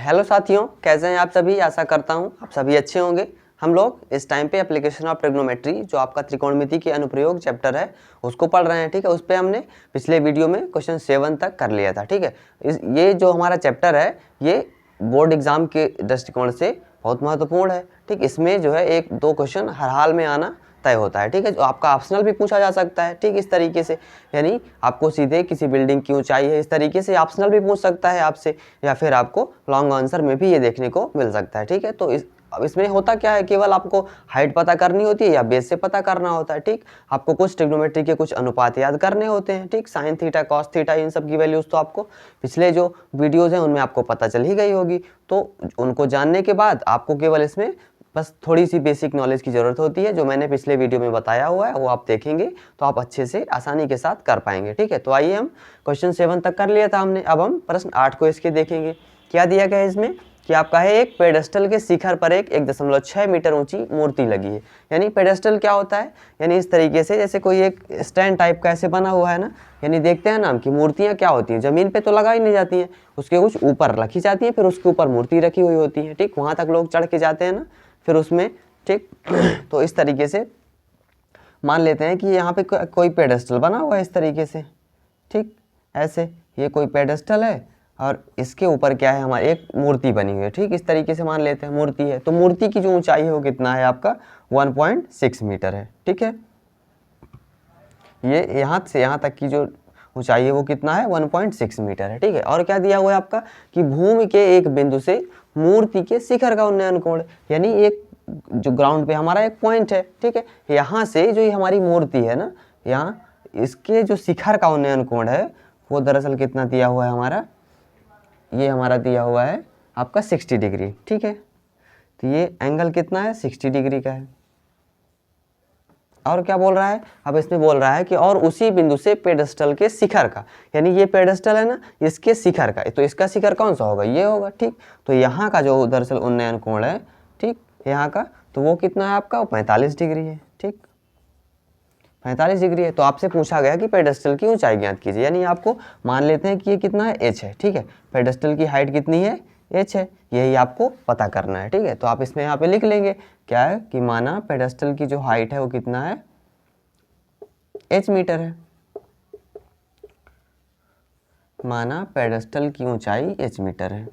Hello साथियों, कैसे हैं आप सभी। आशा करता हूं आप सभी अच्छे होंगे। हम लोग इस टाइम पे एप्लीकेशन ऑफ ट्रिग्नोमेट्री जो आपका त्रिकोणमिति के अनुप्रयोग चैप्टर है उसको पढ़ रहे हैं। ठीक है, उस पर हमने पिछले वीडियो में क्वेश्चन 7 तक कर लिया था। ठीक है, ये जो हमारा चैप्टर है ये बोर्ड एग्जाम के दृष्टिकोण से बहुत महत्वपूर्ण है। ठीक, इसमें जो है 1-2 क्वेश्चन हर हाल में आना तय होता है। ठीक है, जो आपका ऑप्शनल भी पूछा जा सकता है। ठीक, इस तरीके से यानी आपको सीधे किसी बिल्डिंग की ऊंचाई है इस तरीके से ऑप्शनल भी पूछ सकता है आपसे, या फिर आपको लॉन्ग आंसर में भी ये देखने को मिल सकता है। ठीक है, तो अब इसमें होता क्या है, केवल आपको हाइट पता करनी होती है या बेस से पता करना होता है। ठीक, आपको कुछ ट्रिग्नोमेट्री के कुछ अनुपात याद करने होते हैं। ठीक, sine theta cos theta in सब की वैल्यूज तो आपको पिछले जो वीडियोज हैं उनमें आपको पता चल ही गई होगी। तो उनको जानने के बाद आपको केवल इसमें बस थोड़ी सी बेसिक नॉलेज की ज़रूरत होती है, जो मैंने पिछले वीडियो में बताया हुआ है वो आप देखेंगे तो आप अच्छे से आसानी के साथ कर पाएंगे। ठीक है, तो आइए हम क्वेश्चन 7 तक कर लिया था हमने। अब हम प्रश्न 8 को इसके देखेंगे। क्या दिया गया है इसमें कि आपका है एक पेडेस्टल के शिखर पर एक 1.6 मीटर ऊंची मूर्ति लगी है। यानी पेडेस्टल क्या होता है, यानी इस तरीके से जैसे कोई एक स्टैंड टाइप का ऐसे बना हुआ है ना। यानी देखते हैं ना कि मूर्तियाँ क्या होती हैं, ज़मीन पे तो लगा ही नहीं जाती हैं, उसके कुछ ऊपर रखी जाती है, फिर उसके ऊपर मूर्ति रखी हुई होती है। ठीक, वहाँ तक लोग चढ़ के जाते हैं ना फिर उसमें। ठीक, तो इस तरीके से मान लेते हैं कि यहाँ पे कोई पेडेस्टल बना हुआ है इस तरीके से। ठीक, ऐसे ये कोई पेडेस्टल है और इसके ऊपर क्या है, हमारी एक मूर्ति बनी हुई है। ठीक, इस तरीके से मान लेते हैं मूर्ति है, तो मूर्ति की जो ऊंचाई है वो कितना है आपका 1.6 मीटर है। ठीक है, ये यहाँ से यहाँ तक की जो ऊंचाई है वो कितना है 1.6 मीटर है। ठीक है, और क्या दिया हुआ है आपका कि भूमि के एक बिंदु से मूर्ति के शिखर का उन्नयन कोण, यानी एक जो ग्राउंड पे हमारा एक पॉइंट है। ठीक है, यहाँ से जो ये हमारी मूर्ति है ना, यहाँ इसके जो शिखर का उन्नयन कोण है वो दरअसल कितना दिया हुआ है हमारा, ये हमारा दिया हुआ है आपका 60 डिग्री। ठीक है, तो ये एंगल कितना है 60 डिग्री का है। और क्या बोल रहा है, अब इसमें बोल रहा है कि और उसी बिंदु से पेडेस्टल के शिखर का, यानी ये पेडेस्टल है ना, इसके शिखर का, तो इसका शिखर कौन सा होगा, ये होगा। ठीक, तो यहाँ का जो दरअसल उन्नयन कोण है, ठीक, यहाँ का तो वो कितना है आपका 45 डिग्री है। ठीक, 45 डिग्री है। तो आपसे पूछा गया कि पेडेस्टल की ऊंचाई ज्ञात कीजिए, यानी आपको मान लेते हैं कि ये कितना है h है। ठीक है, पेडेस्टल की हाइट कितनी है h है, यही आपको पता करना है। ठीक है, तो आप इसमें यहाँ पे लिख लेंगे क्या है कि माना पेडेस्टल की जो हाइट है वो कितना है h मीटर है। माना पेडेस्टल की ऊंचाई h मीटर है।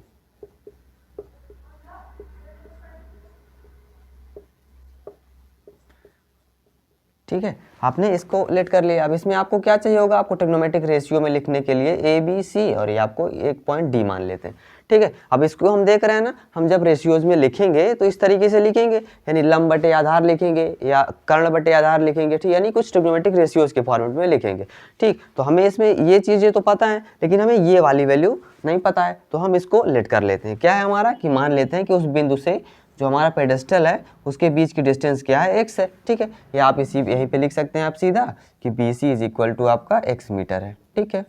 ठीक है, आपने इसको लेट कर लिया। अब इसमें आपको क्या चाहिए होगा, आपको ट्रिग्नोमेट्रिक रेशियो में लिखने के लिए ए बी सी, और ये आपको एक पॉइंट डी मान लेते हैं। ठीक है, अब इसको हम देख रहे हैं ना, हम जब रेशियोज में लिखेंगे तो इस तरीके से लिखेंगे, यानी लंब बटे आधार लिखेंगे या कर्ण बटे आधार लिखेंगे। ठीक, यानी कुछ ट्रिग्नोमेट्रिक रेशियोज के फॉर्मेट में लिखेंगे। ठीक, तो हमें इसमें ये चीज़ें तो पता है, लेकिन हमें ये वाली वैल्यू नहीं पता है, तो हम इसको लेट कर लेते हैं। क्या है हमारा कि मान लेते हैं कि उस बिंदु से जो हमारा पेडेस्टल है उसके बीच की डिस्टेंस क्या है x है। ठीक है, या आप इसी यहीं पे लिख सकते हैं आप सीधा कि BC इज इक्वल टू आपका x मीटर है। ठीक है,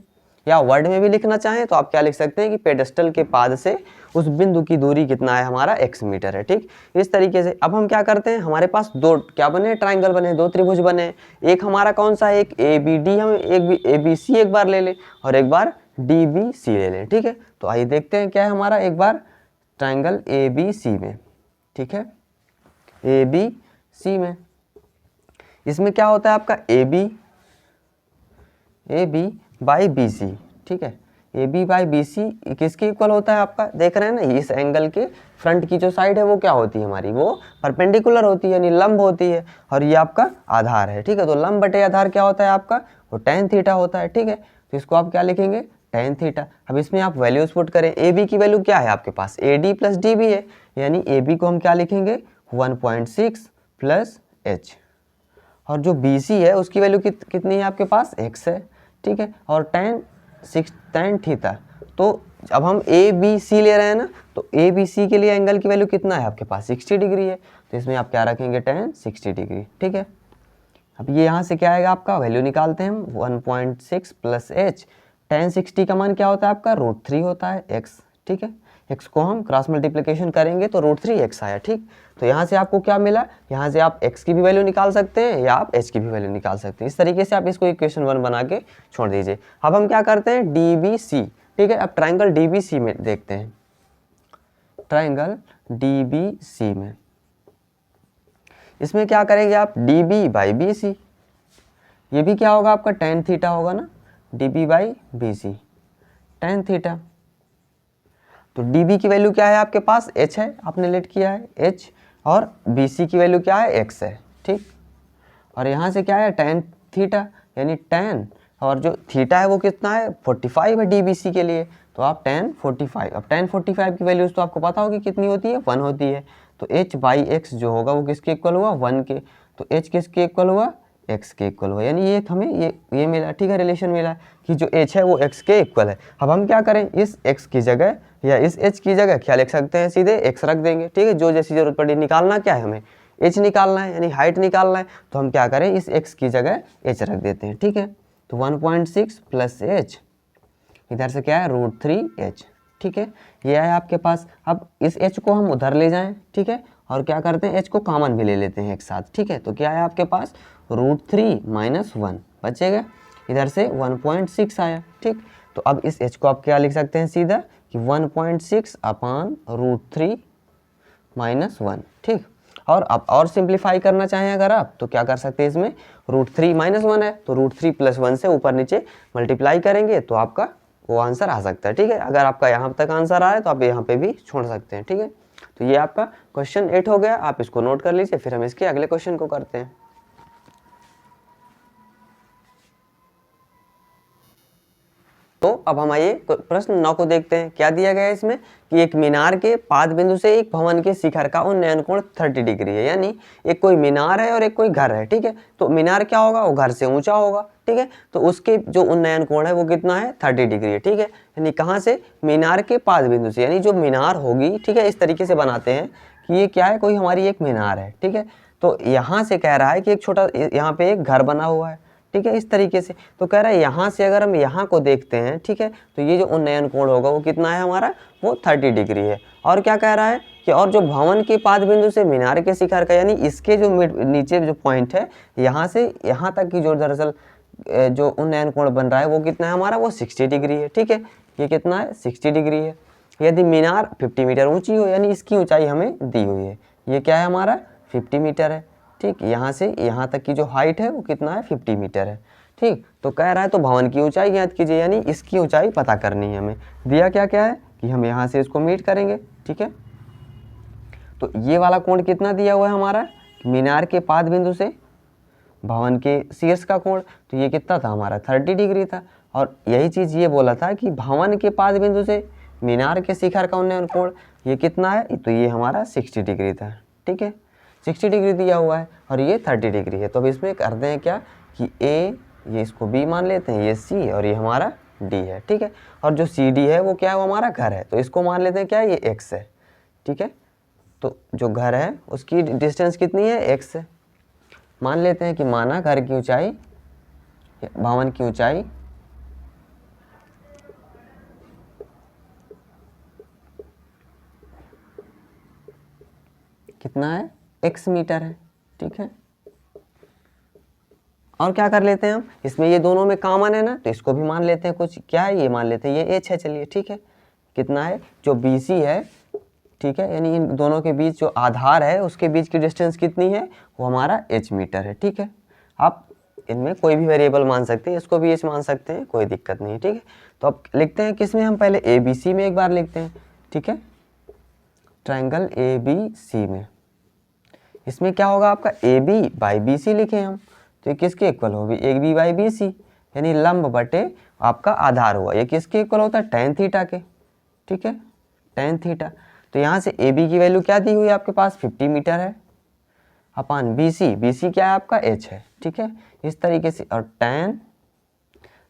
या वर्ड में भी लिखना चाहें तो आप क्या लिख सकते हैं कि पेडेस्टल के पाद से उस बिंदु की दूरी कितना है हमारा x मीटर है। ठीक, इस तरीके से अब हम क्या करते हैं, हमारे पास दो क्या बने, ट्राइंगल बने, दो त्रिभुज बने। एक हमारा कौन सा है, एक ABD, हम एक ABC एक बार ले लें और एक बार DBC ले लें। ठीक है, तो आइए देखते हैं क्या है हमारा, एक बार ट्राइंगल ABC में। ठीक है, ABC में इसमें क्या होता है आपका AB बाई BC। ठीक है, AB बाई BC किसके इक्वल होता है आपका, देख रहे हैं ना, इस एंगल के फ्रंट की जो साइड है वो क्या होती है हमारी, वो परपेंडिकुलर होती है, यानी लंब होती है, और ये आपका आधार है। ठीक है, तो लंब बटे आधार क्या होता है आपका, वो tan थीटा होता है। ठीक है, तो इसको आप क्या लिखेंगे, tan थीटा। अब इसमें आप वैल्यूज पुट करें, AB की वैल्यू क्या है आपके पास, AD प्लस DB है, यानी AB को हम क्या लिखेंगे 1.6 प्लस h, और जो BC है उसकी वैल्यू कितनी है आपके पास x है। ठीक है, और tan थीटा, तो अब हम ABC ले रहे हैं ना, तो ABC के लिए एंगल की वैल्यू कितना है आपके पास 60 डिग्री है, तो इसमें आप क्या रखेंगे tan 60 डिग्री। ठीक है, अब ये यहाँ से क्या आएगा आपका, वैल्यू निकालते हैं हम 1.6 प्लस h, tan 60 का मान क्या होता है आपका √3 होता है x। ठीक है, x को हम क्रॉस मल्टीप्लिकेशन करेंगे तो √3x आया। ठीक, तो यहाँ से आपको क्या मिला, यहाँ से आप x की भी वैल्यू निकाल सकते हैं या आप h की भी वैल्यू निकाल सकते हैं। इस तरीके से आप इसको इक्वेशन 1 बना के छोड़ दीजिए। अब हम क्या करते हैं DBC। ठीक है, अब ट्राइंगल DBC में देखते हैं। ट्राइंगल DBC में। इसमें क्या करेंगे आप, DB/BC, ये भी क्या होगा आपका tan थीटा होगा ना, DB/BC tan थीटा। तो DB की वैल्यू क्या है आपके पास, h है, आपने लेट किया है h, और BC की वैल्यू क्या है, x है, ठीक। और यहाँ से क्या है tan थीटा, यानी tan, और जो थीटा है वो कितना है 45 है DBC के लिए, तो आप tan 45, अब tan 45 की वैल्यूज तो आपको पता होगी कितनी होती है, 1 होती है। तो h/x जो होगा वो किसके इक्वल हुआ, 1 के। तो h किसके इक्वल हुआ, x के इक्वल हुआ, यानी ये हमें ये मिला, ठीक है, रिलेशन मिला कि जो h है वो x के इक्वल है। अब हम क्या करें, इस x की जगह या इस h की जगह क्या लिख सकते हैं, सीधे x रख देंगे, ठीक है। जो जैसी जरूरत पड़ी, निकालना क्या है हमें, h निकालना है, यानी हाइट निकालना है, तो हम क्या करें, इस x की जगह h रख देते हैं, ठीक है। तो 1.6 प्लस h, इधर से क्या है √3h, ठीक है, ये है आपके पास। अब इस h को हम उधर ले जाएं, ठीक है, और क्या करते हैं, h को कॉमन भी ले लेते हैं एक साथ, ठीक है। तो क्या है आपके पास √3 - 1 बचेगा, इधर से 1.6 आया, ठीक। तो अब इस h को आप क्या लिख सकते हैं सीधा कि 1.6 अपान √3 - 1, ठीक। और अब और सिंप्लीफाई करना चाहें अगर आप, तो क्या कर सकते हैं, इसमें √3 - 1 है, तो √3 + 1 से ऊपर नीचे मल्टीप्लाई करेंगे तो आपका वो आंसर आ सकता है, ठीक है। अगर आपका यहाँ तक आंसर आए तो आप यहाँ पे भी छोड़ सकते हैं, ठीक है। तो ये आपका क्वेश्चन 8 हो गया, आप इसको नोट कर लीजिए, फिर हम इसके अगले क्वेश्चन को करते हैं। तो अब हम आइए प्रश्न 9 को देखते हैं। क्या दिया गया है इसमें कि एक मीनार के पाद बिंदु से एक भवन के शिखर का उन्नयन कोण 30 डिग्री है, यानी एक कोई मीनार है और एक कोई घर है, ठीक है। तो मीनार क्या होगा, वो घर से ऊंचा होगा, ठीक है। तो उसके जो उन्नयन कोण है वो कितना है, 30 डिग्री है, ठीक है। यानी कहाँ से, मीनार के पाद बिंदु से, यानी जो मीनार होगी, ठीक है। इस तरीके से बनाते हैं कि ये क्या है, कोई हमारी एक मीनार है, ठीक है। तो यहाँ से कह रहा है कि एक छोटा यहाँ पे एक घर बना हुआ है, ठीक है, इस तरीके से। तो कह रहा है यहाँ से अगर हम यहाँ को देखते हैं, ठीक है, तो ये जो उन्नयन कोण होगा वो कितना है हमारा, वो 30 डिग्री है। और क्या कह रहा है कि और जो भवन के पाद बिंदु से मीनार के शिखर का, यानी इसके जो नीचे जो पॉइंट है, यहाँ से यहाँ तक की जो दरअसल जो उन्नयन कोण बन रहा है वो कितना है हमारा, वो 60 डिग्री है, ठीक है। ये कितना है, 60 डिग्री है। यदि मीनार 50 मीटर ऊंची हो, यानी इसकी ऊंचाई हमें दी हुई है, ये क्या है हमारा 50 मीटर है, ठीक। यहाँ से यहाँ तक की जो हाइट है वो कितना है, 50 मीटर है, ठीक। तो कह रहा है तो भवन की ऊंचाई ज्ञात कीजिए, यानी इसकी ऊंचाई पता करनी है हमें। दिया क्या क्या है कि हम यहाँ से इसको मीट करेंगे, ठीक है। तो ये वाला कोण कितना दिया हुआ है हमारा, मीनार के पाद बिंदु से भवन के शीर्ष का कोण, तो ये कितना था हमारा 30 डिग्री था। और यही चीज़ ये बोला था कि भवन के पाद बिंदु से मीनार के शिखर का उन्नयन कोण ये कितना है, तो ये हमारा 60 डिग्री था, ठीक है। 60 डिग्री दिया हुआ है और ये 30 डिग्री है। तो अब इसमें करते हैं क्या कि ए, ये इसको बी मान लेते हैं, ये सी और ये हमारा डी है, ठीक है। और जो सी डी है वो क्या है, वो हमारा घर है, तो इसको मान लेते हैं क्या, ये एक्स है, ठीक है। तो जो घर है उसकी डिस्टेंस कितनी है, एक्स है। मान लेते हैं कि माना घर की ऊंचाई, भवन की ऊंचाई कितना है, x मीटर है, ठीक है। और क्या कर लेते हैं हम, इसमें ये दोनों में कॉमन है ना, तो इसको भी मान लेते हैं कुछ, क्या है ये मान लेते हैं ये h है, चलिए ठीक है। कितना है, जो BC है, ठीक है, यानी इन दोनों के बीच जो आधार है उसके बीच की डिस्टेंस कितनी है, वो हमारा h मीटर है, ठीक है। आप इनमें कोई भी वेरिएबल मान सकते हैं, इसको भी h मान सकते हैं, कोई दिक्कत नहीं है, ठीक है। तो अब लिखते हैं किसमें, हम पहले ABC में एक बार लिखते हैं, ठीक है, ट्रायंगल ABC में। इसमें क्या होगा आपका AB/BC लिखे हम, तो ये किसके इक्वल होगी, AB/BC, यानी लंब बटे आपका आधार हुआ, ये किसके इक्वल होता है, tan थीटा के, ठीक है, tan थीटा। तो यहाँ से AB की वैल्यू क्या दी हुई है आपके पास, 50 मीटर है, अपान BC क्या है आपका h है, ठीक है, इस तरीके से। और tan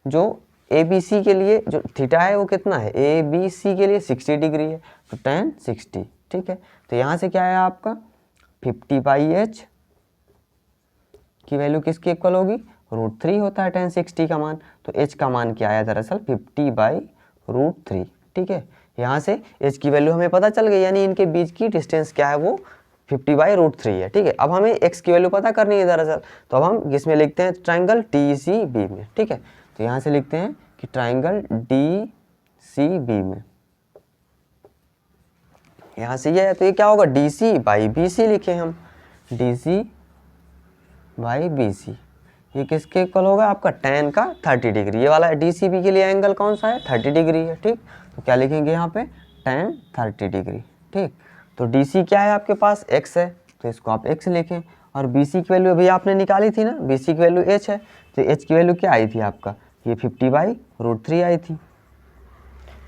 जो ABC के लिए जो थीटा है वो कितना है, ABC के लिए 60 डिग्री है, तो tan 60, ठीक है। तो यहाँ से क्या है आपका 50/h की वैल्यू किसके इक्वल होगी, √3 होता है tan 60 का मान, तो h का मान क्या आया दरअसल 50/√3, ठीक है। यहाँ से h की वैल्यू हमें पता चल गई, यानी इनके बीच की डिस्टेंस क्या है, वो 50/√3 है, ठीक है। अब हमें x की वैल्यू पता करनी है दरअसल, तो अब हम इसमें लिखते हैं ट्रायंगल DCB में, ठीक है। तो यहाँ से लिखते हैं कि ट्रायंगल DCB में यहाँ से ये है तो ये क्या होगा, D C by B C लिखे हम, D C by B C. ये किसके इक्वल होगा, आपका tan का 30 डिग्री। ये वाला डी सी बी के लिए एंगल कौन सा है, 30 डिग्री है। ठीक, तो क्या लिखेंगे यहाँ पे, tan 30 डिग्री। ठीक, तो डी सी क्या है आपके पास, x है, तो इसको आप x लिखें। और बी सी की वैल्यू अभी आपने निकाली थी ना, बी सी की वैल्यू h है, तो h की वैल्यू क्या आई थी आपका, ये 50/√3 आई थी।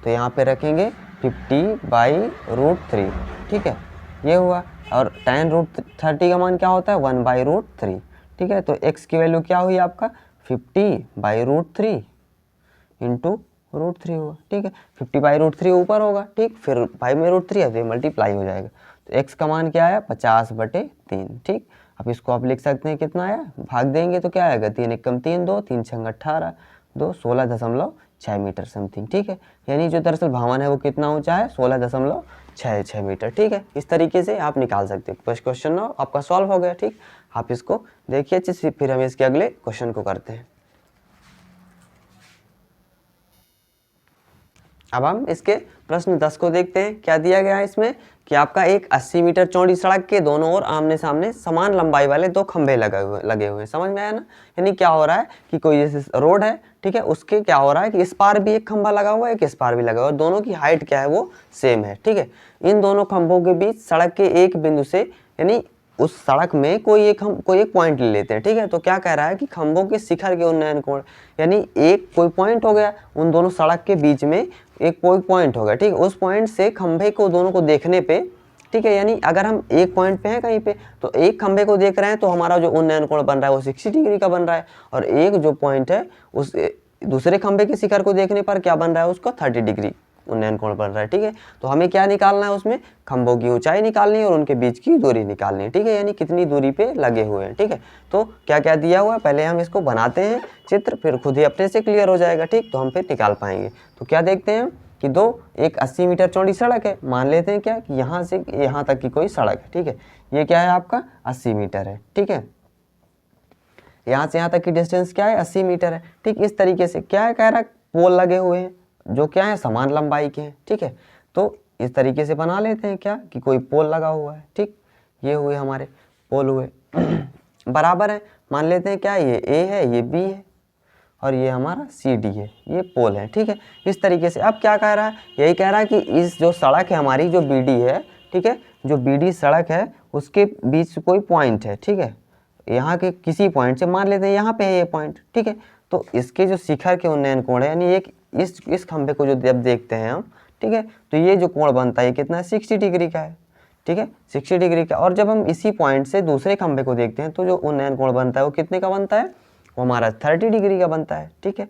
तो यहाँ पे रखेंगे 50/√3। ठीक है, ये हुआ। और tan√30 का मान क्या होता है, 1/√3। ठीक है, तो x की वैल्यू क्या हुई आपका, 50/√3 इंटू √3 होगा। ठीक है, 50/√3 ऊपर होगा, ठीक, फिर 5/√3 है तो ये मल्टीप्लाई हो जाएगा। तो x का मान क्या आया, 50/3। ठीक, अब इसको आप लिख सकते हैं कितना आया, भाग देंगे तो क्या आएगा, 3 एकम 3 2, 3 छंग 18, 2 16.6 मीटर समथिंग। ठीक है, यानी जो दरअसल भवन है वो कितना ऊंचा है, 16.66 मीटर। ठीक है, इस तरीके से आप निकाल सकते हो। फर्स्ट क्वेश्चन आपका सॉल्व हो गया। ठीक, आप इसको देखिए अच्छे से, फिर हम इसके अगले क्वेश्चन को करते हैं। अब हम इसके प्रश्न 10 को देखते हैं। क्या दिया गया है इसमें कि आपका एक 80 मीटर चौड़ी सड़क के दोनों ओर आमने सामने समान लंबाई वाले 2 खंभे लगे हुए हैं। समझ में आया ना, यानी क्या हो रहा है कि कोई जैसे रोड है, ठीक है, उसके क्या हो रहा है कि इस पार भी एक खंभा लगा हुआ है, एक इस पार भी लगा हुआ है, दोनों की हाइट क्या है, वो सेम है। ठीक है, इन दोनों खंभों के बीच सड़क के एक बिंदु से, यानी उस सड़क में कोई एक पॉइंट ले लेते हैं। ठीक है, तो क्या कह रहा है कि खंभों के शिखर के उन्नयन कोण, यानी एक कोई पॉइंट हो गया, उन दोनों सड़क के बीच में एक कोई पॉइंट हो गया। ठीक है, उस पॉइंट से खंभे को दोनों को देखने पे, ठीक है, यानी अगर हम एक पॉइंट पे हैं कहीं पे, तो एक खंभे को देख रहे हैं तो हमारा जो उन्नयन कोण बन रहा है वो 60 डिग्री का बन रहा है, और एक जो पॉइंट है उस दूसरे खंभे के शिखर को देखने पर क्या बन रहा है, उसको 30 डिग्री उन्नयन कोण बन रहा है। ठीक है, तो हमें क्या निकालना है, उसमें खंभों की ऊंचाई निकालनी है और उनके बीच की दूरी निकालनी है। ठीक है, यानी कितनी दूरी पे लगे हुए हैं। ठीक है, तो क्या क्या दिया हुआ है, पहले हम इसको बनाते हैं चित्र, फिर खुद ही अपने से क्लियर हो जाएगा। ठीक, तो हम फिर निकाल पाएंगे। तो क्या देखते हैं कि एक 80 मीटर चौड़ी सड़क है, मान लेते हैं क्या कि यहाँ से यहाँ तक की कोई सड़क है। ठीक है, ये क्या है आपका 80 मीटर है। ठीक है, यहाँ से यहाँ तक की डिस्टेंस क्या है, 80 मीटर है। ठीक, इस तरीके से क्या है, कह रहा है पोल लगे हुए हैं जो क्या है, समान लंबाई के हैं। ठीक है, तो इस तरीके से बना लेते हैं क्या कि कोई पोल लगा हुआ है। ठीक, ये हुए हमारे पोल हुए बराबर है, मान लेते हैं क्या, ये ए है, ये बी है, और ये हमारा सी डी है, ये पोल है। ठीक है, इस तरीके से अब क्या कह रहा है, यही कह रहा है कि इस जो सड़क है हमारी, जो बी डी है, ठीक है, जो बी डी सड़क है उसके बीच कोई पॉइंट है। ठीक है, यहाँ के किसी पॉइंट से, मान लेते हैं यहाँ पे है ये पॉइंट। ठीक है, तो इसके जो शिखर के उन्नयन कोण है, यानी एक इस खंभे को जो जब देखते हैं हम, ठीक है, तो ये जो कोण बनता है ये कितना है, 60 डिग्री का है। ठीक है, 60 डिग्री का। और जब हम इसी पॉइंट से दूसरे खंभे को देखते हैं तो जो उन्नयन कोण बनता है वो कितने का बनता है, वो हमारा 30 डिग्री का बनता है। ठीक है,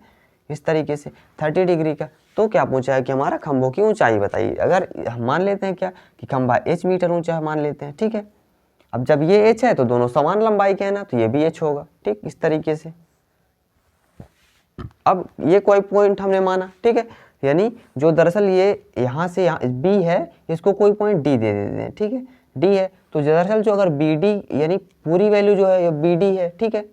इस तरीके से 30 डिग्री का। तो क्या पूछा है कि हमारा खंभों की ऊंचाई बताइए। अगर हम मान लेते हैं क्या कि खंभा h मीटर ऊंचा मान लेते हैं। ठीक है, अब जब ये h है तो दोनों समान लंबाई के हैं ना, तो ये भी h होगा। ठीक, इस तरीके से। अब ये कोई पॉइंट हमने माना, ठीक है, यानी जो दरअसल ये यहाँ से यहाँ b है, इसको कोई पॉइंट d दे देते हैं। ठीक है, d है, तो दरअसल जो अगर bd यानी पूरी वैल्यू जो है ये bd है। ठीक है,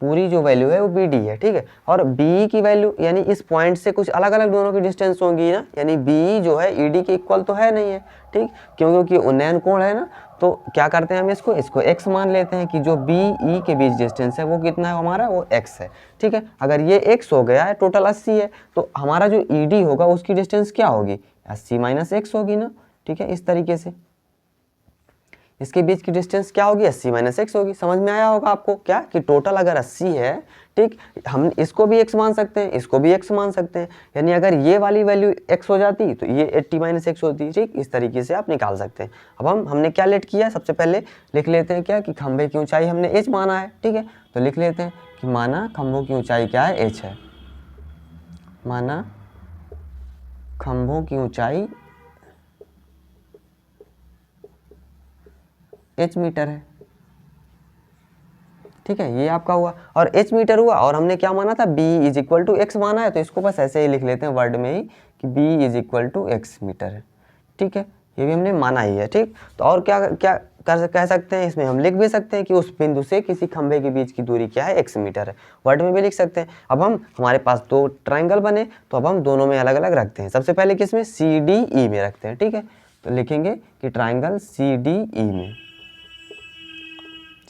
पूरी जो वैल्यू है वो बी डी है। ठीक है, और बी की वैल्यू यानी इस पॉइंट से कुछ अलग अलग दोनों की डिस्टेंस होंगी ना, यानी बी जो है ई डी के इक्वल तो है नहीं है। ठीक, क्योंकि उन्नयन कोण है ना, तो क्या करते हैं हम इसको x मान लेते हैं कि जो बी ई के बीच डिस्टेंस है वो कितना है हमारा, वो x है। ठीक है, अगर ये x हो गया है, टोटल 80 है, तो हमारा जो ई डी होगा उसकी डिस्टेंस क्या होगी, 80 - x होगी ना। ठीक है, इस तरीके से इसके बीच की डिस्टेंस क्या होगी, 80 - x होगी। समझ में आया होगा आपको क्या कि टोटल अगर 80 है, ठीक, हम इसको भी x मान सकते हैं, इसको भी x मान सकते हैं, यानी अगर ये वाली वैल्यू x हो जाती तो ये 80 - x होती। ठीक, इस तरीके से आप निकाल सकते हैं। अब हमने क्या लेट किया, सबसे पहले लिख लेते हैं क्या कि खंभे की ऊंचाई हमने h माना है। ठीक है, तो लिख लेते हैं कि माना खंभों की ऊंचाई क्या है, h है। माना खंभों की ऊंचाई h मीटर है। ठीक है, ये आपका हुआ और h मीटर हुआ, और हमने क्या माना था, b = x माना है, तो इसको बस ऐसे ही लिख लेते हैं वर्ड में ही कि b = x मीटर है। ठीक है, ये भी हमने माना ही है। ठीक, तो और क्या क्या कह सकते हैं, इसमें हम लिख भी सकते हैं कि उस बिंदु से किसी खंभे के बीच की दूरी क्या है, x मीटर है। वर्ड में भी लिख सकते हैं। अब हम हमारे पास दो ट्राइंगल बने, तो अब हम दोनों में अलग अलग रखते हैं। सबसे पहले किस में, CDE में रखते हैं, ठीक है। तो लिखेंगे कि ट्राइंगल CDE में,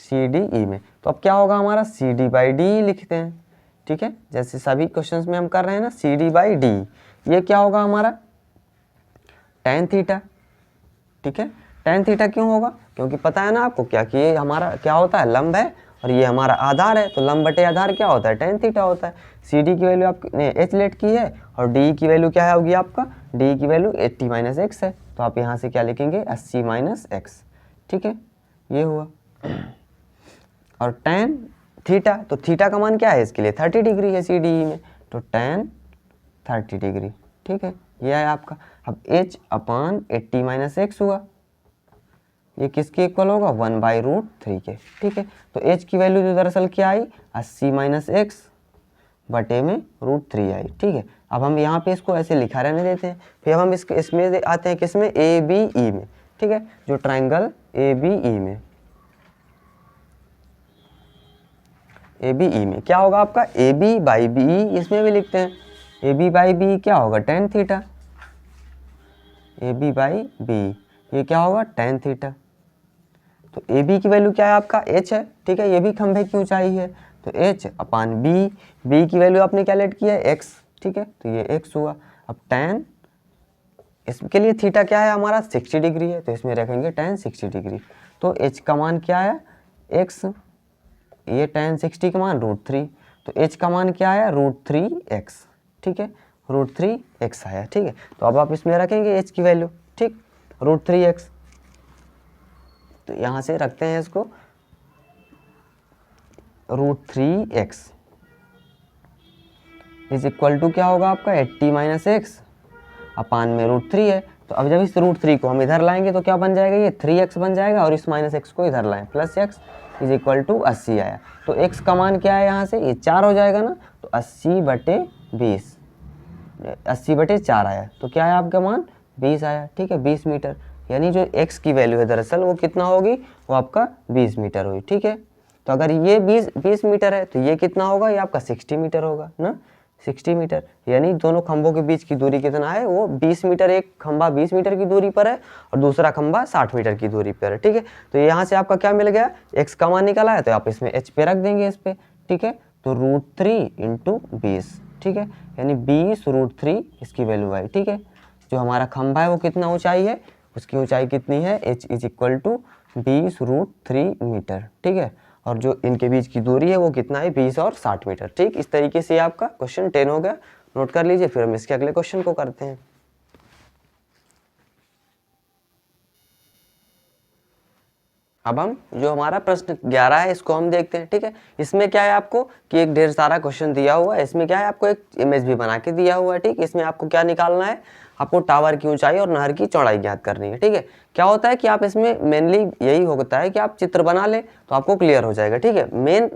CDE में, तो अब क्या होगा हमारा, CD/D लिखते हैं, ठीक है। जैसे सभी क्वेश्चंस में हम कर रहे हैं ना, CD/D, ये क्या होगा हमारा, tan थीटा, ठीक है। tan थीटा क्यों होगा, क्योंकि पता है ना आपको क्या कि ये हमारा क्या होता है, लंब है और ये हमारा आधार है, तो लंब बटे आधार क्या होता है, tan थीटा होता है। CD की वैल्यू आपने h लेट की है और D की वैल्यू क्या होगी आपका, D की वैल्यू 80 - x है, तो आप यहाँ से क्या लिखेंगे, 80 - x, ठीक है, ये हुआ। और tan थीटा, तो थीटा का मान क्या है इसके लिए, 30 डिग्री है CDE में, तो tan 30 डिग्री, ठीक है, ये है आपका। अब h/80 - x हुआ, ये किसके इक्वल होगा, 1/√3 के, ठीक है। तो h की वैल्यू जो दरअसल क्या आई, 80 - x बटे में √3 आई, ठीक है। अब हम यहाँ पे इसको ऐसे लिखा रहने देते हैं। फिर हम इसमें आते हैं किसमें, ABE में, ठीक है, जो ट्राइंगल ABE में, ABE में क्या होगा आपका, AB/BE इसमें भी लिखते हैं। AB/BE क्या होगा, tan थीटा, AB/BE ये क्या होगा, tan थीटा। तो AB की वैल्यू क्या है आपका, h है, ठीक है, ये भी खंभे की ऊंचाई है, तो h/b, b की वैल्यू आपने क्या लेट किया है, x, ठीक है, तो ये x हुआ। अब tan, इसके लिए थीटा क्या है हमारा, 60 डिग्री है, तो इसमें रखेंगे tan 60 डिग्री। तो h का मान क्या है, x, ये tan 60 का मान √3, तो h का मान क्या आया, √3x, ठीक है, √3x आया, ठीक है। तो अब आप इसमें रखेंगे h की वैल्यू, ठीक, √3x, तो यहाँ से रखते हैं इसको, √3x इज इक्वल टू क्या होगा आपका, 80 - x अपान में √3 है। तो अब जब इस √3 को हम इधर लाएंगे तो क्या बन जाएगा, ये 3x बन जाएगा, और इस -x को इधर लाएं, plus x is equal to 80 आया। तो x का मान क्या है यहाँ से, ये 4 हो जाएगा ना, तो 80/20, 80/4 आया, तो क्या है आपका मान, 20 आया, ठीक है, 20 मीटर। यानी जो x की वैल्यू है दरअसल वो कितना होगी, वो आपका 20 मीटर हुई, ठीक है। तो अगर ये 20 मीटर है तो ये कितना होगा, ये आपका 60 मीटर होगा ना, 60 मीटर। यानी दोनों खंभों के बीच की दूरी कितना है, वो 20 मीटर, एक खंभा 20 मीटर की दूरी पर है और दूसरा खंभा 60 मीटर की दूरी पर है, ठीक है। तो यहाँ से आपका क्या मिल गया, x का मान निकला है, तो आप इसमें h पे रख देंगे इस पे, ठीक है। तो √3 × 20, ठीक है, यानी 20√3 इसकी वैल्यू आई, ठीक है। जो हमारा खंभा है वो कितना ऊंचाई है, उसकी ऊंचाई कितनी है, h is equal to 20√3 metre, ठीक है। और जो इनके बीच की दूरी है वो कितना है, 20 और 60 मीटर, ठीक। इस तरीके से आपका क्वेश्चन 10 हो गया, नोट कर लीजिए। फिर हम इसके अगले क्वेश्चन को करते हैं। अब हम जो हमारा प्रश्न 11 है इसको हम देखते हैं, ठीक है। इसमें क्या है आपको कि एक ढेर सारा क्वेश्चन दिया हुआ है, इसमें क्या है आपको एक इमेज भी बना के दिया हुआ है, ठीक। इसमें आपको क्या निकालना है, आपको टावर की ऊंचाई और नहर की चौड़ाई ज्ञात करनी है, ठीक है। क्या होता है कि आप इसमें मेनली यही होता है कि आप चित्र बना ले तो आपको क्लियर हो जाएगा, ठीक है। मेन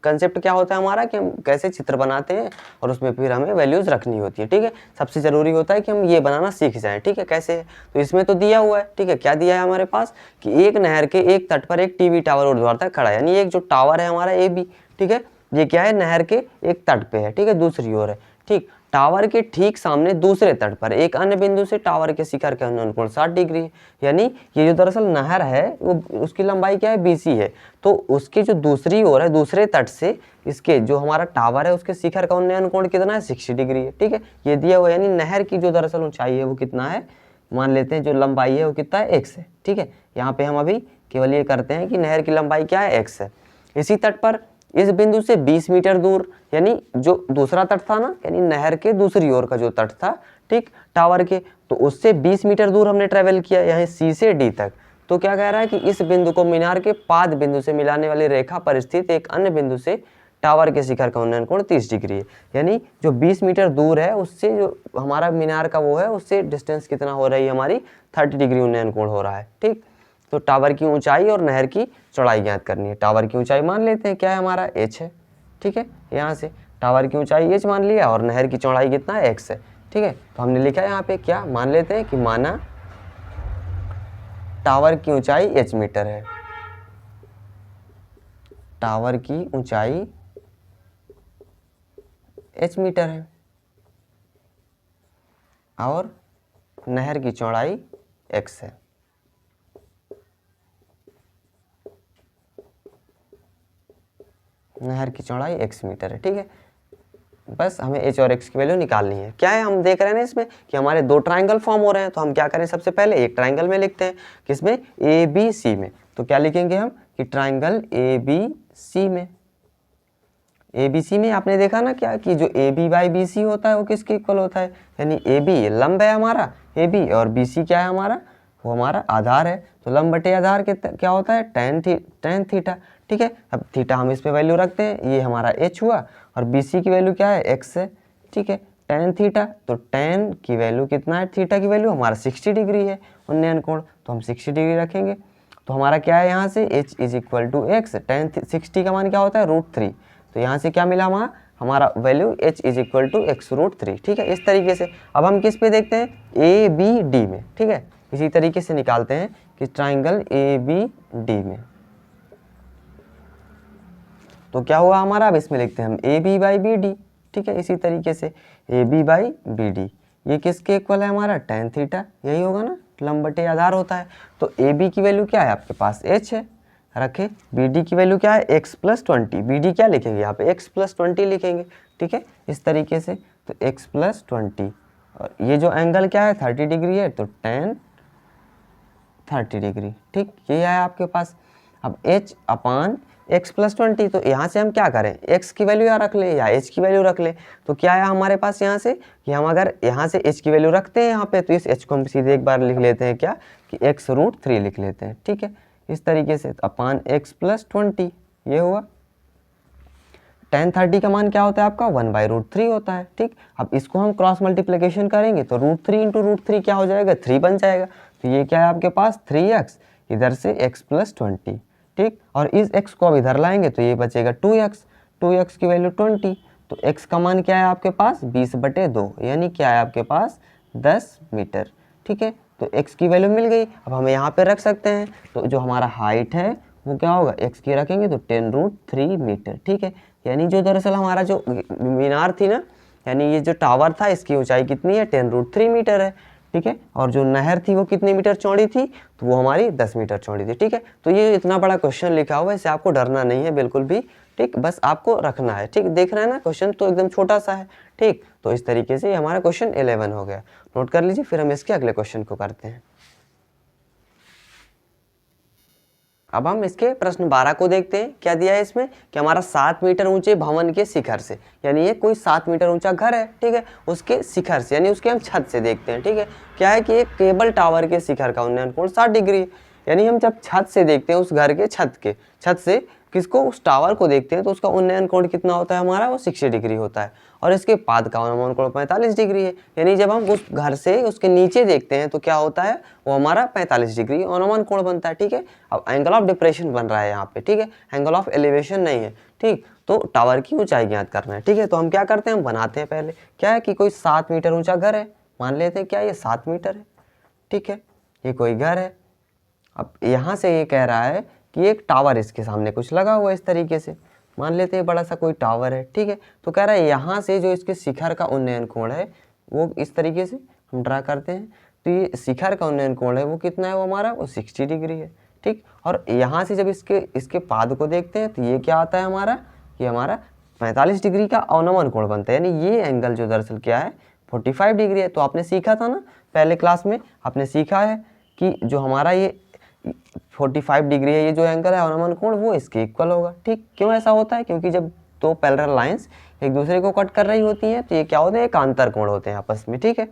कंसेप्ट क्या होता है हमारा कि हम कैसे चित्र बनाते हैं और उसमें फिर हमें वैल्यूज रखनी होती है, ठीक है। सबसे जरूरी होता है कि हम ये बनाना सीख जाएं, ठीक है। कैसे, तो इसमें तो दिया हुआ है, ठीक है, क्या दिया है हमारे पास कि एक नहर के एक तट पर एक टीवी टावर ऊर्ध्वाधर खड़ा है, यानी एक जो टावर है हमारा AB, ठीक है, ये क्या है, नहर के एक तट पे है, ठीक है, दूसरी ओर है, ठीक। टावर के ठीक सामने दूसरे तट पर एक अन्य बिंदु से टावर के शिखर के अनुकोण 60 डिग्री है। यानी ये जो दरअसल नहर है वो उसकी लंबाई क्या है, BC है, तो उसकी जो दूसरी ओर है, दूसरे तट से इसके जो हमारा टावर है उसके शिखर का उन्नयन कोण कितना है, 60 डिग्री है, ठीक है, ये दिया हुआ। यानी नहर की जो दरअसल ऊंचाई है वो कितना है, मान लेते हैं जो लंबाई है वो कितना है, x है, ठीक है। यहाँ पे हम अभी केवल ये करते हैं कि नहर की लंबाई क्या है, x है। इसी तट पर इस बिंदु से 20 मीटर दूर, यानी जो दूसरा तट था ना, यानी नहर के दूसरी ओर का जो तट था, ठीक, टावर के, तो उससे 20 मीटर दूर हमने ट्रेवल किया यहाँ C से D तक। तो क्या कह रहा है कि इस बिंदु को मीनार के पाद बिंदु से मिलाने वाली रेखा पर स्थित एक अन्य बिंदु से टावर के शिखर का उन्नयन कोण 30 डिग्री है। यानी जो 20 मीटर दूर है उससे जो हमारा मीनार का वो है उससे डिस्टेंस कितना हो रही है हमारी, 30 डिग्री उन्नयन कोण हो रहा है, ठीक। तो टावर की ऊंचाई और नहर की चौड़ाई ज्ञात करनी है। टावर की ऊंचाई मान लेते हैं क्या है हमारा, h है, ठीक है। यहाँ से टावर की ऊंचाई h मान लिया और नहर की चौड़ाई कितना है, x है, ठीक है। तो हमने लिखा है यहाँ पे क्या मान लेते हैं कि माना टावर की ऊंचाई h मीटर है, टावर की ऊंचाई h मीटर है और नहर की चौड़ाई x है। नहर की चौड़ाई x मीटर है, ठीक है। बस हमें h और x की वैल्यू निकालनी है। क्या है, हम देख रहे हैं ना इसमें कि हमारे दो ट्रायंगल फॉर्म हो रहे हैं, तो हम क्या करें, सबसे पहले एक ट्रायंगल में लिखते हैं, किसमें, ABC में। तो क्या लिखेंगे हम कि ट्रायंगल ABC में, ABC में आपने देखा ना क्या कि जो AB बाई BC होता है वो किसके इक्वल होता है, यानी AB लंब है हमारा AB और BC क्या है हमारा, वो हमारा आधार है। तो लंब बटे आधार क्या होता है, tan थीटा, ठीक है। अब थीटा हम इस पे वैल्यू रखते हैं, ये हमारा h हुआ और BC की वैल्यू क्या है, x है, ठीक है। tan थीटा, तो tan की वैल्यू कितना है, थीटा की वैल्यू हमारा 60 डिग्री है उन्नयन कोण, तो हम 60 डिग्री रखेंगे। तो हमारा क्या है यहाँ से h is equal to x, tan 60 का मान क्या होता है, √3। तो यहाँ से क्या मिला वहाँ हमारा value h is equal to x√3, ठीक है। इस तरीके से अब हम किस पे देखते हैं, ABD में, ठीक है। इसी तरीके से निकालते हैं कि ट्राइंगल ABD में तो क्या हुआ हमारा, अब इसमें लिखते हैं हम AB बाई BD, ठीक है। इसी तरीके से AB बाई BD ये किसके इक्वल है हमारा, tan थीटा, यही होगा ना, लंब बटे आधार होता है। तो AB की वैल्यू क्या है आपके पास, h है, रखे। BD की वैल्यू क्या है, x प्लस 20, BD क्या लिखेंगे यहाँ पे, x प्लस 20 लिखेंगे, ठीक है। इस तरीके से तो x प्लस 20 और ये जो एंगल क्या है 30 डिग्री है, तो tan 30 डिग्री, ठीक, ये है आपके पास। अब h अपान x प्लस 20, तो यहाँ से हम क्या करें, x की वैल्यू यहाँ रख ले या h की वैल्यू रख ले। तो क्या है हमारे पास यहाँ से कि हम अगर यहाँ से h की वैल्यू रखते हैं यहाँ पे, तो इस h को हम सीधे एक बार लिख लेते हैं क्या कि x√3 लिख लेते हैं, ठीक है। इस तरीके से अपान x प्लस 20 ये हुआ। tan 30 का मान क्या होता है आपका, 1/√3 होता है, ठीक। अब इसको हम क्रॉस मल्टीप्लिकेशन करेंगे तो √3 इंटू √3 क्या हो जाएगा, 3 बन जाएगा। तो ये क्या है आपके पास 3x, इधर से x प्लस 20, ठीक। और इस x को अब इधर लाएंगे तो ये बचेगा 2x की वैल्यू 20, तो x का मान क्या है आपके पास 20/2, यानी क्या है आपके पास 10 मीटर, ठीक है। तो x की वैल्यू मिल गई। अब हम यहाँ पे रख सकते हैं, तो जो हमारा हाइट है वो क्या होगा, x की रखेंगे तो 10√3 मीटर, ठीक है। यानी जो दरअसल हमारा जो मीनार थी ना, यानी ये जो टावर था इसकी ऊंचाई कितनी है, 10√3 मीटर है, ठीक है। और जो नहर थी वो कितनी मीटर चौड़ी थी, तो वो हमारी 10 मीटर चौड़ी थी, ठीक है। तो ये इतना बड़ा क्वेश्चन लिखा हुआ है, इससे आपको डरना नहीं है बिल्कुल भी, ठीक, बस आपको रखना है, ठीक। देख रहे हैं ना क्वेश्चन तो एकदम छोटा सा है, ठीक। तो इस तरीके से हमारा क्वेश्चन 11 हो गया, नोट कर लीजिए। फिर हम इसके अगले क्वेश्चन को करते हैं। अब हम इसके प्रश्न 12 को देखते हैं। क्या दिया है इसमें कि हमारा 7 मीटर ऊंचे भवन के शिखर से, यानी ये कोई 7 मीटर ऊंचा घर है, ठीक है, उसके शिखर से, यानी उसके हम छत से देखते हैं, ठीक है। क्या है कि एक केबल टावर के शिखर का उन्नयन कोण 60 डिग्री है, यानी हम जब छत से देखते हैं उस घर के छत से किसको, उस टावर को देखते हैं, तो उसका उन्नयन कोण कितना होता है हमारा, वो 60 डिग्री होता है। और इसके पाद का अनुमान कोण 45 डिग्री है, यानी जब हम उस घर से उसके नीचे देखते हैं तो क्या होता है, वो हमारा 45 डिग्री अनुमान कोण बनता है, ठीक है। अब एंगल ऑफ डिप्रेशन बन रहा है यहाँ पे, ठीक है, एंगल ऑफ एलिवेशन नहीं है, ठीक। तो टावर की ऊंचाई ज्ञात करना है, ठीक है। तो हम क्या करते हैं, हम बनाते हैं पहले। क्या है कि कोई 7 मीटर ऊंचा घर है, मान लेते हैं क्या ये 7 मीटर है, ठीक है, ये कोई घर है। अब यहाँ से ये कह रहा है कि एक टावर इसके सामने कुछ लगा हुआ है इस तरीके से, मान लेते हैं बड़ा सा कोई टावर है, ठीक है। तो कह रहा है यहाँ से जो इसके शिखर का उन्नयन कोण है वो इस तरीके से हम ड्रा करते हैं, तो ये शिखर का उन्नयन कोण है वो कितना है, वो हमारा वो 60 डिग्री है, ठीक। और यहाँ से जब इसके पाद को देखते हैं तो ये क्या आता है हमारा, ये हमारा 45 डिग्री का अनुमान कोण बनता है, यानी ये एंगल जो दरअसल क्या है 45 डिग्री है। तो आपने सीखा था ना पहले क्लास में, आपने सीखा है कि जो हमारा ये 45 डिग्री है, ये जो एंगल है अनुमान कोण वो इसके इक्वल होगा, ठीक। क्यों ऐसा होता है, क्योंकि जब दो पैरेलल लाइंस एक दूसरे को कट कर रही होती हैं तो ये क्या होते हैं, एक आंतर कोण होते हैं आपस में, ठीक है।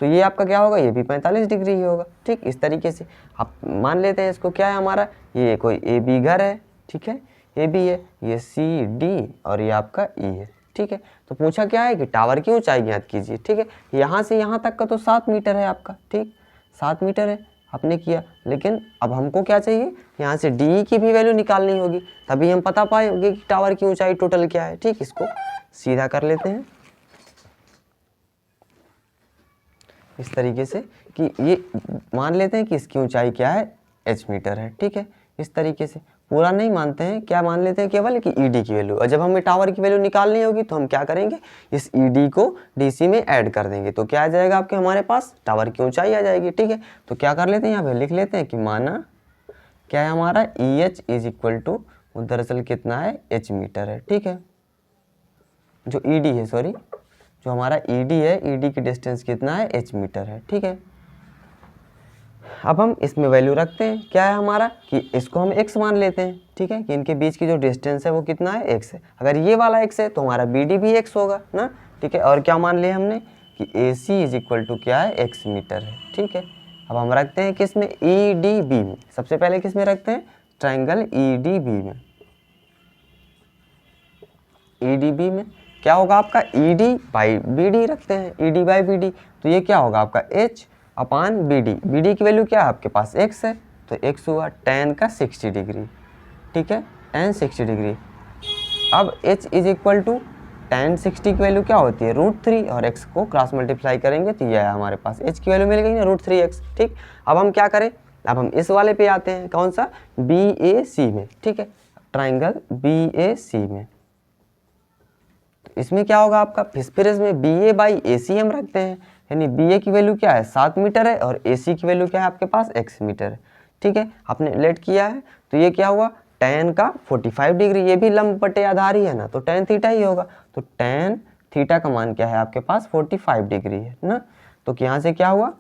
तो ये आपका क्या होगा, ये भी 45 डिग्री ही होगा, ठीक। इस तरीके से आप मान लेते हैं इसको क्या है हमारा, ये कोई AB घर है, ठीक है, AB है, ये CD और ये आपका E है, ठीक है। तो पूछा क्या है कि टावर की ऊंचाई ज्ञात कीजिए, ठीक है। यहाँ से यहाँ तक का तो 7 मीटर है आपका, ठीक, 7 मीटर है आपने किया, लेकिन अब हमको क्या चाहिए, यहाँ से DE की भी वैल्यू निकालनी होगी, तभी हम पता पाएंगे कि टावर की ऊंचाई टोटल क्या है, ठीक। इसको सीधा कर लेते हैं इस तरीके से कि ये मान लेते हैं कि इसकी ऊंचाई क्या है, h मीटर है, ठीक है। इस तरीके से पूरा नहीं मानते हैं, क्या मान लेते हैं केवल कि ईडी की वैल्यू। और जब हमें टावर की वैल्यू निकालनी होगी तो हम क्या करेंगे, इस ईडी को डीसी में ऐड कर देंगे, तो क्या आ जाएगा आपके हमारे पास टावर की ऊंचाई आ जाएगी। ठीक है, तो क्या कर लेते हैं, यहाँ पे लिख लेते हैं कि माना क्या है हमारा E H is equal to, दरअसल कितना है, एच मीटर है। ठीक है, जो ईडी है, सॉरी जो हमारा ईडी है, ईडी की डिस्टेंस कितना है, एच मीटर है। ठीक है, अब हम इसमें वैल्यू रखते हैं, क्या है हमारा कि इसको हम x मान लेते हैं। ठीक है, कि इनके बीच की जो डिस्टेंस है वो कितना है, x है। अगर ये वाला x है तो हमारा BD भी x होगा ना। ठीक है, और क्या मान लिया हमने कि AC इज इक्वल टू क्या है, x मीटर है। ठीक है, अब हम रखते हैं किस में, EDB में। सबसे पहले किस में रखते हैं, ट्राइंगल EDB में। EDB में क्या होगा आपका, ED बाई BD रखते हैं, ED बाई BD, तो ये क्या होगा आपका H अपान BD। BD की वैल्यू क्या है आपके पास, x है, तो x हुआ tan का 60 डिग्री। ठीक है, tan 60 डिग्री। अब h is equal to tan 60 की वैल्यू क्या होती है, √3, और x को क्रॉस मल्टीप्लाई करेंगे तो यह है हमारे पास h की वैल्यू मिल गई ना, √3x। ठीक, अब हम क्या करें, अब हम इस वाले पे आते हैं, कौन सा, BAC में। ठीक है, ट्राइंगल BAC में, तो इसमें क्या होगा आपका, फिर इसमें BA बाई AC हम रखते हैं, यानी BA की वैल्यू क्या है, 7 मीटर है, और AC की वैल्यू क्या है आपके पास, x मीटर है। ठीक है, आपने लेट किया है तो ये क्या हुआ, tan का 45 डिग्री, ये भी लंब बटे आधार ही है ना, तो tan थीटा ही होगा, तो tan थीटा का मान क्या है आपके पास, 45 डिग्री है ना। तो यहाँ से क्या हुआ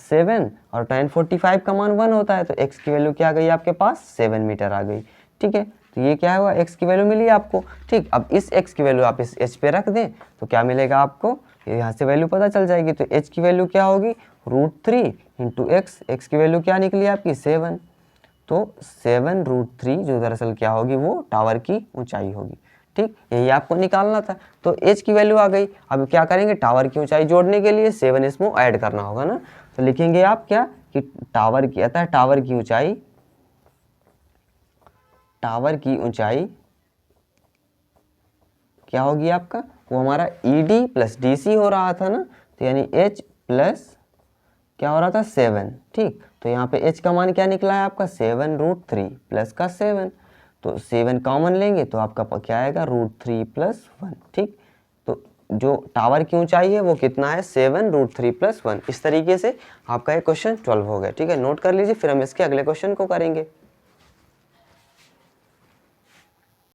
7, और tan 45 का मान 1 होता है, तो x की वैल्यू क्या आ गई आपके पास, 7 मीटर आ गई। ठीक है, तो ये क्या हुआ, x की वैल्यू मिली आपको। ठीक, अब इस x की वैल्यू आप इस h पे रख दें तो क्या मिलेगा आपको, यहाँ से वैल्यू पता चल जाएगी। तो h की वैल्यू क्या होगी, √3 इंटू x की वैल्यू क्या निकली आपकी, 7, तो 7√3 जो दरअसल क्या होगी, वो टावर की ऊंचाई होगी। ठीक, यही आपको निकालना था, तो h की वैल्यू आ गई। अब क्या करेंगे, टावर की ऊंचाई जोड़ने के लिए 7 इसमें ऐड करना होगा ना, तो लिखेंगे आप क्या कि टावर की, अतः टावर की ऊंचाई क्या होगी आपका, वो हमारा ED प्लस DC हो रहा था ना, तो यानी H प्लस क्या हो रहा था, 7। ठीक, तो यहाँ पे H का मान क्या निकला है आपका, 7√3 प्लस का 7, तो 7 कॉमन लेंगे तो आपका क्या आएगा, √3 प्लस 1। ठीक, तो जो टावर की ऊंचाई है वो कितना है, 7√3 प्लस 1। इस तरीके से आपका ये क्वेश्चन 12 हो गया। ठीक है, नोट कर लीजिए, फिर हम इसके अगले क्वेश्चन को करेंगे।